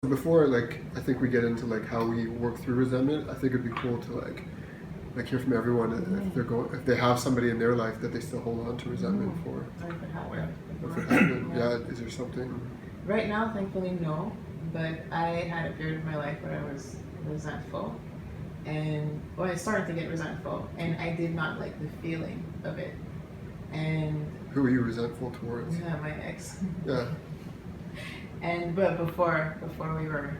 Before, like, I think we get into like how we work through resentment, I think it'd be cool to like hear from everyone if they have somebody in their life that they still hold on to resentment for. Or if it happened. If it happened, is there something? Right now, thankfully, no. But I had a period of my life where I was resentful, and I started to get resentful, and I did not like the feeling of it. And who were you resentful towards? Yeah, my ex. Yeah. But before we were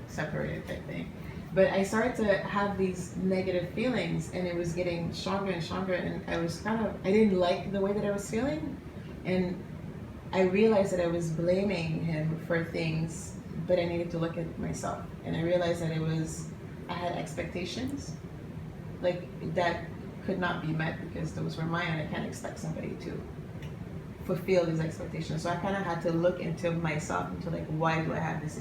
separated, type thing. But I started to have these negative feelings, and it was getting stronger and stronger, and I didn't like the way that I was feeling, and I realized that I was blaming him for things, but I needed to look at myself, and I realized that I had expectations, like that could not be met because those were mine, and I can't expect somebody to fulfill these expectations. So I kind of had to look into myself, into like, why do I have this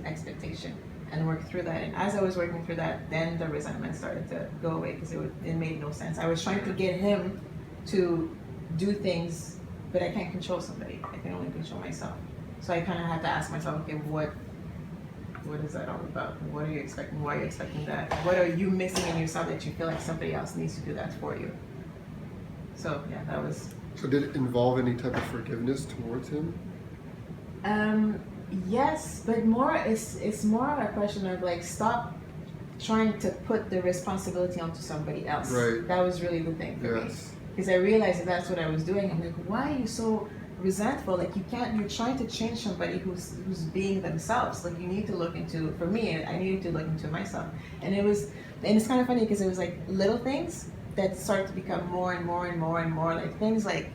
expectation, and work through that. And as I was working through that, then the resentment started to go away because it made no sense. I was trying to get him to do things, but I can't control somebody. I can only control myself. So I kind of had to ask myself, okay, what is that all about? What are you expecting? Why are you expecting that? What are you missing in yourself that you feel like somebody else needs to do that for you? So yeah, that was. So did it involve any type of forgiveness towards him? Yes, but it's more a question of like, stop trying to put the responsibility onto somebody else. Right. That was really the thing for me. Because I realized that that's what I was doing. I'm like, why are you so resentful? Like, you're trying to change somebody who's being themselves. Like, you need to look into, for me, I needed to look into myself. And it's kind of funny because it was like little things that started to become more and more and more and more, like things like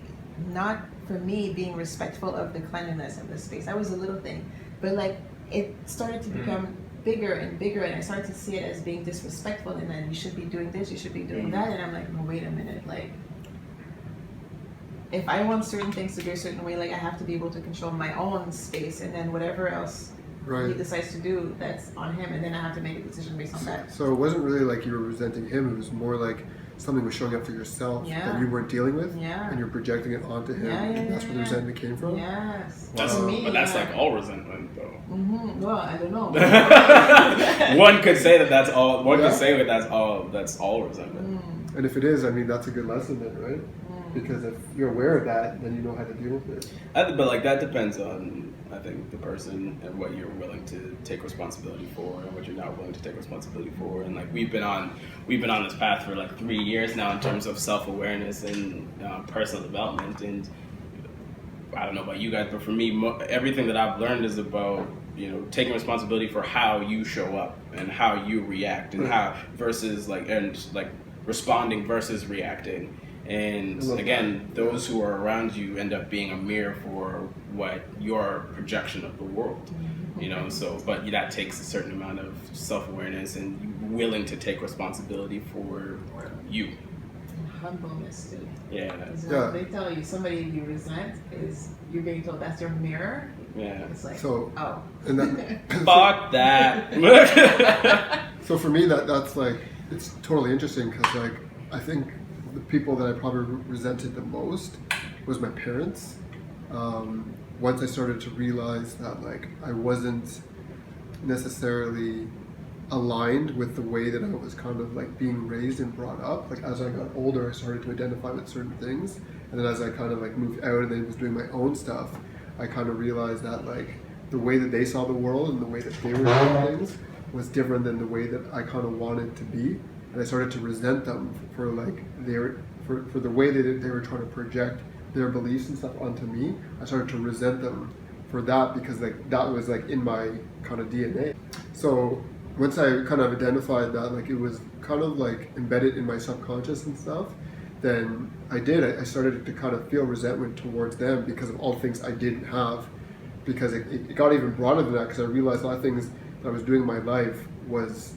not, for me, being respectful of the cleanliness of the space. That was a little thing, but like it started to become bigger and bigger, and I started to see it as being disrespectful, and then you should be doing this, you should be doing that, and I'm like, no, wait a minute, like if I want certain things to be a certain way, like I have to be able to control my own space, and then whatever else he decides to do, that's on him, and then I have to make a decision based on that. So it wasn't really like you were resenting him, it was more like something was showing up for yourself that you weren't dealing with, and you're projecting it onto him, and that's where the resentment came from? Yes. But that's like all resentment, though. Well, I don't know. One could say that's all. One could say that's all resentment. And if it is, I mean, that's a good lesson then, right? Because if you're aware of that, then you know how to deal with it. But like that depends on, I think, the person and what you're willing to take responsibility for and what you're not willing to take responsibility for. And like we've been on this path for like 3 years now in terms of self-awareness and personal development. And I don't know about you guys, but for me, everything that I've learned is about taking responsibility for how you show up and how you react and how versus like responding versus reacting. And again, those who are around you end up being a mirror for what your projection of the world, but that takes a certain amount of self-awareness and willing to take responsibility for you. Humbleness too. Yeah. They tell you somebody you resent is you're getting told that's your mirror. Yeah. It's like, and that, fuck that. So for me, that's like, it's totally interesting because like I think the people that I probably resented the most was my parents. Once I started to realize that like I wasn't necessarily aligned with the way that I was kind of like being raised and brought up. Like as I got older, I started to identify with certain things, and then as I kind of like moved out and then was doing my own stuff, I kind of realized that like the way that they saw the world and the way that they were doing things was different than the way that I kind of wanted to be. And I started to resent them for like for the way that they were trying to project their beliefs and stuff onto me. I started to resent them for that because like that was like in my kind of DNA. So once I kind of identified that like it was kind of like embedded in my subconscious and stuff, then I started to kind of feel resentment towards them because of all the things I didn't have. Because it got even broader than that, because I realized a lot of things that I was doing in my life was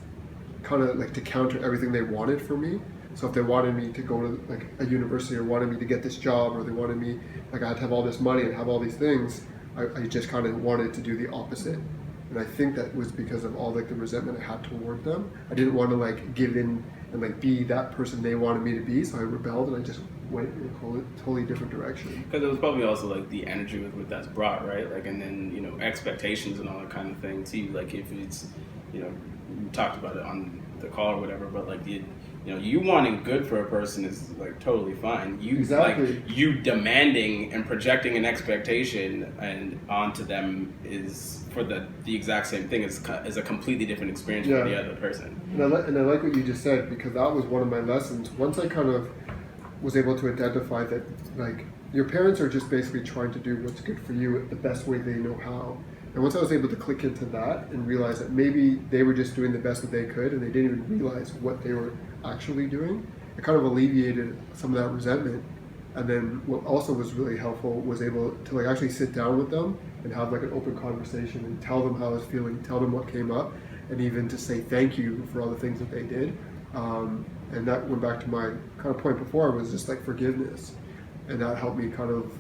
kind of like to counter everything they wanted from me. So if they wanted me to go to like a university or wanted me to get this job or they wanted me, like I had to have all this money and have all these things, I just kind of wanted to do the opposite. And I think that was because of all like the resentment I had toward them. I didn't want to like give in and like be that person they wanted me to be, so I rebelled and I just went in a totally different direction. Because it was probably also like the energy with that's brought, right? Like, and then, you know, expectations and all that kind of thing too. Like, if it's, you know, we talked about it on the call or whatever, but like you know, you wanting good for a person is like totally fine. You Exactly. like you demanding and projecting an expectation and onto them is for the exact same thing is a completely different experience for the other person. And I like what you just said, because that was one of my lessons. Once I kind of was able to identify that, like, your parents are just basically trying to do what's good for you the best way they know how. And once I was able to click into that and realize that maybe they were just doing the best that they could and they didn't even realize what they were actually doing, it kind of alleviated some of that resentment. And then what also was really helpful was able to like actually sit down with them and have like an open conversation and tell them how I was feeling, tell them what came up, and even to say thank you for all the things that they did. And that went back to my kind of point before, was just like forgiveness. And that helped me kind of,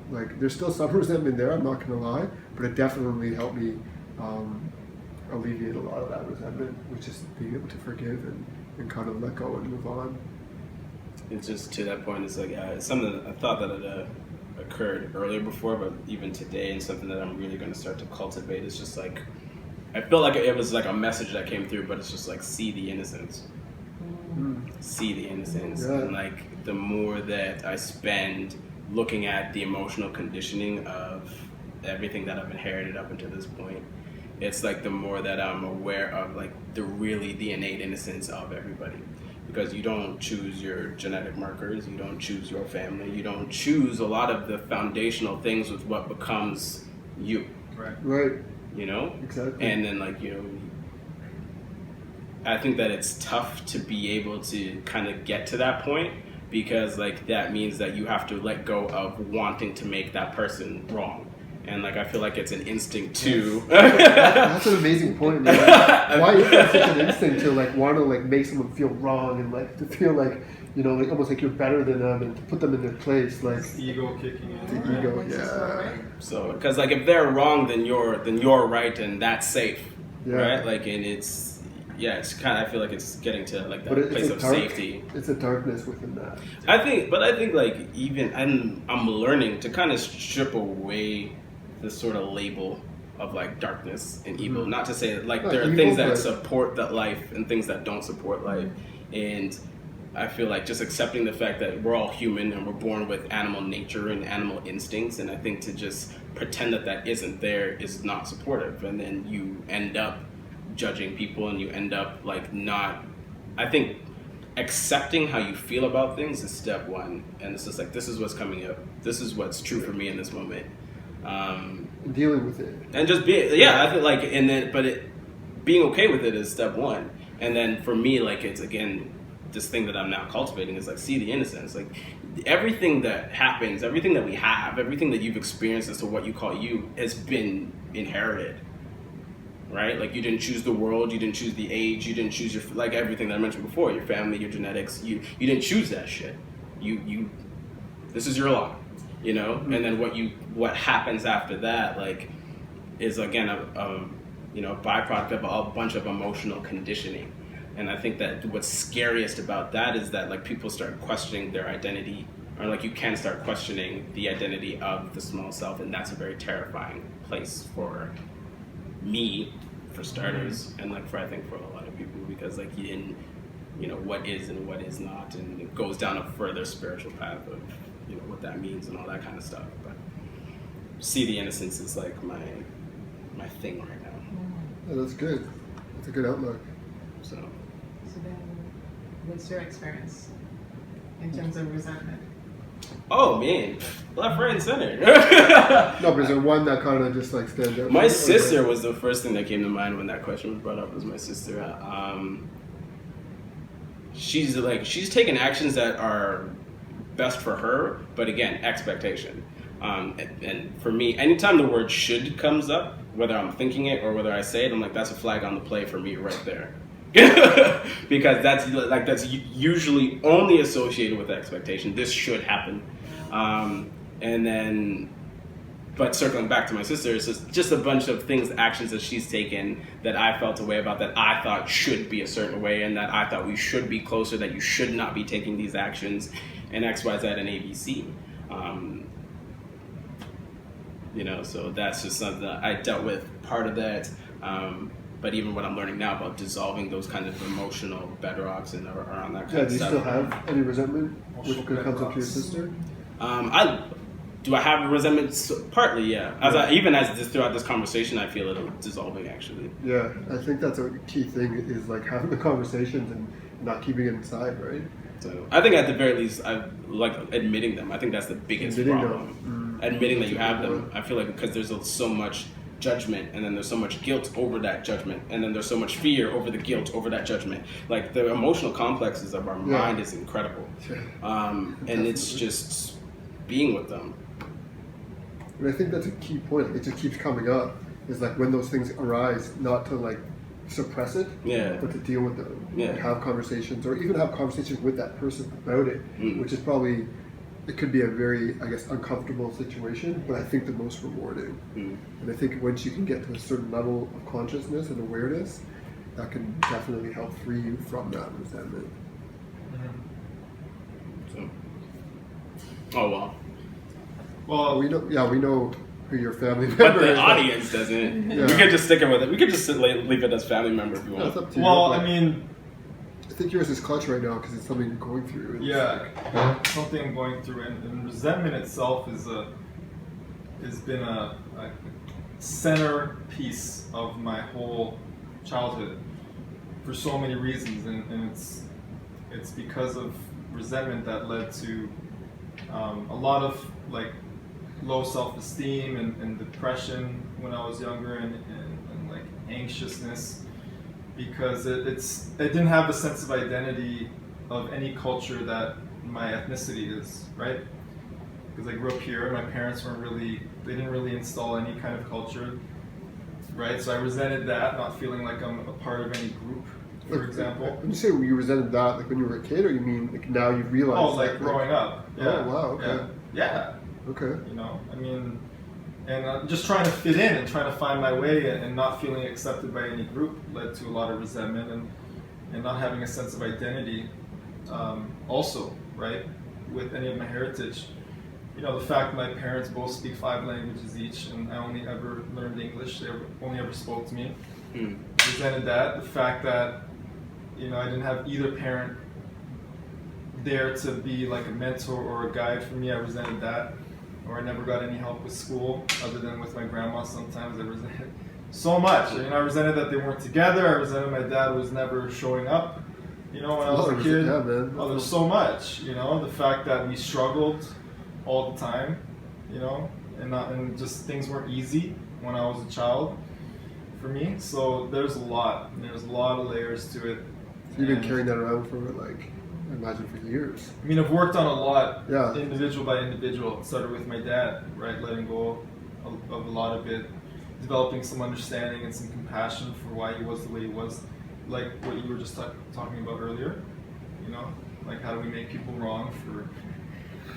like, there's still some resentment there, I'm not going to lie, but it definitely helped me alleviate a lot of that resentment, which is being able to forgive and kind of let go and move on. It's just to that point, it's like it's something that I thought that had occurred earlier before, but even today, and something that I'm really going to start to cultivate is just like, I feel like it was like a message that came through, but it's just like, see the innocence. See the innocence. Yeah. And like, the more that I spend looking at the emotional conditioning of everything that I've inherited up until this point, it's like the more that I'm aware of like the innate innocence of everybody. Because you don't choose your genetic markers, you don't choose your family, you don't choose a lot of the foundational things with what becomes you. Right. You know? Exactly. And then like, you know, I think that it's tough to be able to kind of get to that point, because like that means that you have to let go of wanting to make that person wrong. And like, I feel like it's an instinct too. That's an amazing point, man. Why is that such an instinct to like want to like make someone feel wrong and like to feel like, you know, like almost like you're better than them and to put them in their place, like Ego kicking in. the ego, yeah. So, because like if they're wrong, then you're right, and that's safe, Yeah. right? Like, and it's kind of, I feel like it's getting to like that But place of safety. It's a darkness within that. I think like even I'm learning to kind of strip away the sort of label of like darkness and evil. Mm-hmm. Not to say that, like, Not there are evil, things that but- support that life and things that don't support life, and I feel like just accepting the fact that we're all human and we're born with animal nature and animal instincts, and I think to just pretend that isn't there is not supportive, and then you end up judging people and you end up like not. I think accepting how you feel about things is step one, and it's just like, this is what's coming up, this is what's true for me in this moment, Dealing with it. and just I feel like, and then being okay with it is step one, and then for me, like, it's again this thing that I'm now cultivating is like, see the innocence. Like, everything that happens, everything that we have, everything that you've experienced as to what you call you has been inherited. Right? Like, you didn't choose the world, you didn't choose the age, you didn't choose your, like, everything that I mentioned before, your family, your genetics, you didn't choose that shit. You this is your lot, you know? Mm-hmm. And then what happens after that, like, is again a byproduct of a bunch of emotional conditioning. And I think that what's scariest about that is that like people start questioning their identity, or like you can start questioning the identity of the small self, and that's a very terrifying place for me, for starters, and like I think for a lot of people, because like what is and what is not, and it goes down a further spiritual path of what that means and all that kind of stuff. But see the innocence is like my thing right now. Yeah, that's good. That's a good outlook. So then, what's your experience in terms of resentment? oh man, left, right, and center. No, but is there one that kind of just like stands out? My sister was the first thing that came to mind when that question was brought up. Was my sister? She's taken actions that are best for her, but again, expectation. And for me, anytime the word "should" comes up, whether I'm thinking it or whether I say it, I'm like, that's a flag on the play for me right there. Because that's usually only associated with expectation. This should happen. And then, but circling back to my sister, it's just a bunch of things, actions that she's taken that I felt a way about, that I thought should be a certain way, and that I thought we should be closer, that you should not be taking these actions. and XYZ and ABC. So that's just something that I dealt with part of that. But even what I'm learning now about dissolving those kind of emotional bedrocks and around that kind Yeah, of do you stuff. still have any resentment which comes up to your sister? Do I have resentment? Partly, yeah. As throughout this conversation, I feel it dissolving actually. Yeah, I think that's a key thing is like having the conversations and not keeping it inside, right? So I think at the very least, I like admitting them. I think that's the biggest Admitting problem. Admitting that you have them. I feel like because there's so much judgment, and then there's so much guilt over that judgment, and then there's so much fear over the guilt over that judgment. Like the emotional complexes of our mind is incredible, and it's just being with them. And I think that's a key point. It just keeps coming up. Is like when those things arise, not to like suppress it, but to deal with them. And have conversations, or even have conversations with that person about it, which is probably, it could be a very, I guess, uncomfortable situation, but I think the most rewarding. And I think once you can get to a certain level of consciousness and awareness, that can definitely help free you from that resentment. So, oh well. Well, we know who your family member is. But the audience doesn't. Yeah. We could just stick it with it. We could just leave it as family member if you want. That's up to you. Well, I mean, I think yours is clutch right now because it's something you're going through. Something I'm going through, and resentment itself has been a centerpiece of my whole childhood for so many reasons, and it's because of resentment that led to a lot of like low self-esteem and depression when I was younger, and like anxiousness, because it didn't have a sense of identity of any culture that my ethnicity is, right? Because I grew up here, my parents they didn't really install any kind of culture, right? So I resented that, not feeling like I'm a part of any group, for example. When you say you resented that, like when you were a kid, or you mean like now you realize? Oh, like growing up. Yeah. Oh, wow, okay. Yeah. Okay. I mean, and just trying to fit in and trying to find my way and not feeling accepted by any group led to a lot of resentment and not having a sense of identity. Also, right, with any of my heritage. The fact my parents both speak 5 languages each, and I only ever learned English. They only ever spoke to me. Resented that. The fact that, I didn't have either parent there to be like a mentor or a guide for me. I resented that. Or I never got any help with school other than with my grandma sometimes. I resented so much. I resented that they weren't together. I resented my dad was never showing up. When I was a kid. Yeah, man. Oh, there's so much. The fact that we struggled all the time, and just things weren't easy when I was a child for me. So there's a lot. There's a lot of layers to it. So you've been carrying that around for like, I imagine, for years. I mean, I've worked on a lot, Yeah. individual by individual. It started with my dad, right? Letting go of a lot of it, developing some understanding and some compassion for why he was the way he was, like what you were just talking about earlier. Like how do we make people wrong for,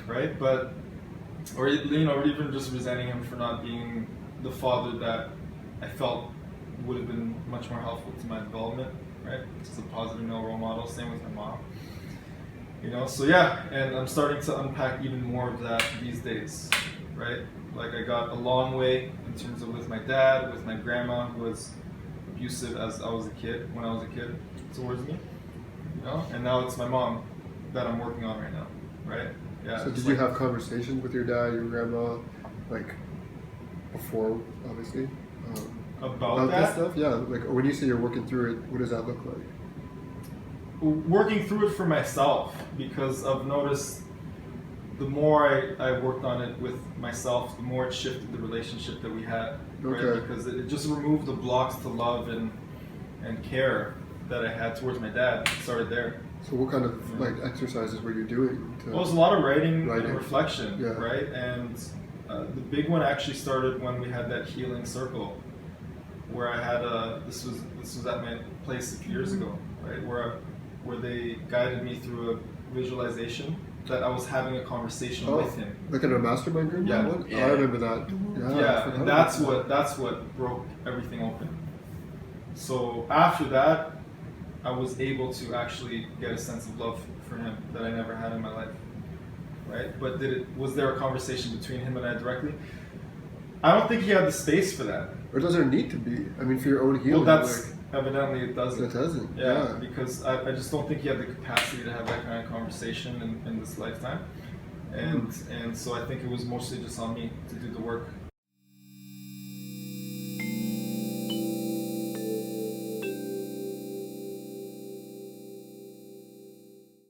right? But, or even just resenting him for not being the father that I felt would have been much more helpful to my development, right? Just a positive male role model. Same with my mom. So yeah, and I'm starting to unpack even more of that these days, right? Like I got a long way in terms of with my dad, with my grandma, who was abusive when I was a kid towards me, and now it's my mom that I'm working on right now, right? Yeah. So did you have conversations with your dad, your grandma, like before, obviously, about that this stuff? Yeah, like when you say you're working through it, what does that look like? Working through it for myself, because I've noticed the more I worked on it with myself, the more it shifted the relationship that we had, right? Okay. Because it just removed the blocks to love and care that I had towards my dad. It started there. So what kind of like exercises were you doing? Well, it was a lot of writing. And reflection, yeah. Right? And the big one actually started when we had that healing circle, where I had this was at my place a few years ago, right? Where they guided me through a visualization that I was having a conversation with him. Like in a mastermind group? Yeah. That one? I remember that. Yeah, and that's what broke everything open. So after that, I was able to actually get a sense of love for him that I never had in my life. right? But was there a conversation between him and I directly? I don't think he had the space for that. Or does there need to be? I mean, for your own healing. Well, that's evidently it doesn't. It doesn't. Yeah, because I just don't think he had the capacity to have that kind of conversation in this lifetime, and so I think it was mostly just on me to do the work